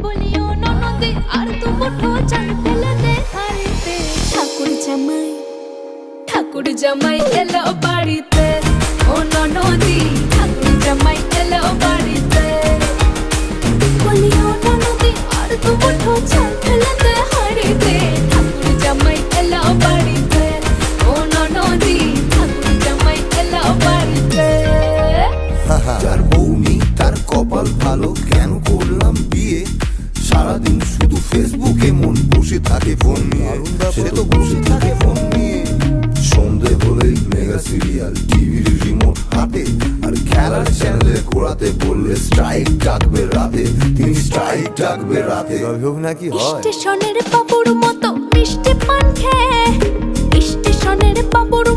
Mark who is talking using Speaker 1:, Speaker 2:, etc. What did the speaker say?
Speaker 1: বলিও ননদে আর তো মুঠো চাল ফেলে দে হাড়িতে। ঠাকুর জামাই এলো বাড়িতে, ও ননদি ঠাকুর জামাই এলো বাড়িতে। বলিও ননদি আর তো মুঠো চাল ফেলে দে হাড়িতে। ঠাকুর জামাই এলো বাড়িতে, ও ননদি ঠাকুর জামাই এলো বাড়িতে।
Speaker 2: যার বউ নেই তার কপাল ভালো, কেন করলাম বিয়ে? সারাদিন শুধু ফেসবুকে মন বসে থাকে ফোন নিয়ে, সে তো বসে থাকে ফোন নিয়ে। সন্ধে হলেই মেগা সিরিয়াল, টিভির রিমোট হাতে, আর খেলার চ্যানেলে ঘোরাতে বললে স্ট্রাইক ডাকবে রাতে, তিনি স্ট্রাইক ডাকবে রাতে।
Speaker 3: হোক নাকি হয়
Speaker 1: স্টেশনের বাবুর মতো মিষ্টি পান খেয়ে, স্টেশনের বাবুর